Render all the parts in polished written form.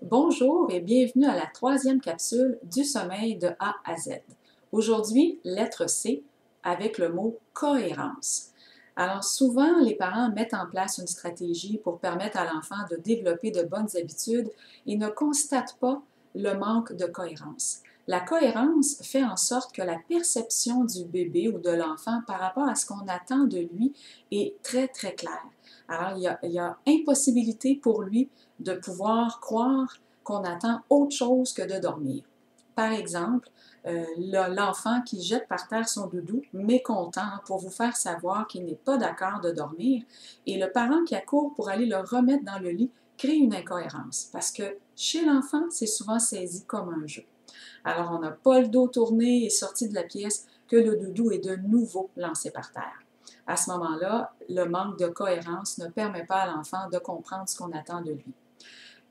Bonjour et bienvenue à la troisième capsule du sommeil de A à Z. Aujourd'hui, lettre C avec le mot cohérence. Alors souvent, les parents mettent en place une stratégie pour permettre à l'enfant de développer de bonnes habitudes et ne constatent pas le manque de cohérence. La cohérence fait en sorte que la perception du bébé ou de l'enfant par rapport à ce qu'on attend de lui est très très claire. Alors il y a impossibilité pour lui de pouvoir croire qu'on attend autre chose que de dormir. Par exemple, l'enfant qui jette par terre son doudou, mécontent pour vous faire savoir qu'il n'est pas d'accord de dormir, et le parent qui accourt pour aller le remettre dans le lit crée une incohérence, parce que chez l'enfant, c'est souvent saisi comme un jeu. Alors, on n'a pas le dos tourné et sorti de la pièce que le doudou est de nouveau lancé par terre. À ce moment-là, le manque de cohérence ne permet pas à l'enfant de comprendre ce qu'on attend de lui.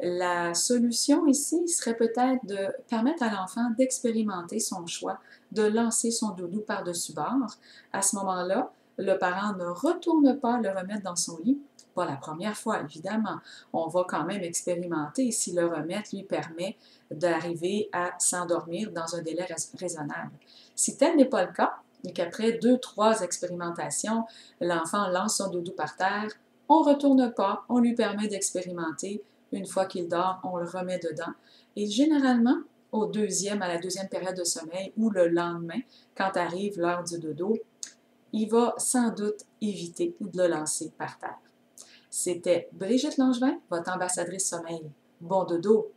La solution ici serait peut-être de permettre à l'enfant d'expérimenter son choix, de lancer son doudou par-dessus bord. À ce moment-là, le parent ne retourne pas le remettre dans son lit, pas la première fois évidemment. On va quand même expérimenter si le remettre lui permet d'arriver à s'endormir dans un délai raisonnable. Si tel n'est pas le cas, et qu'après 2, 3 expérimentations, l'enfant lance son doudou par terre, on ne retourne pas, on lui permet d'expérimenter. Une fois qu'il dort, on le remet dedans. Et généralement, à la deuxième période de sommeil ou le lendemain, quand arrive l'heure du dodo, il va sans doute éviter de le lancer par terre. C'était Brigitte Langevin, votre ambassadrice sommeil. Bon dodo!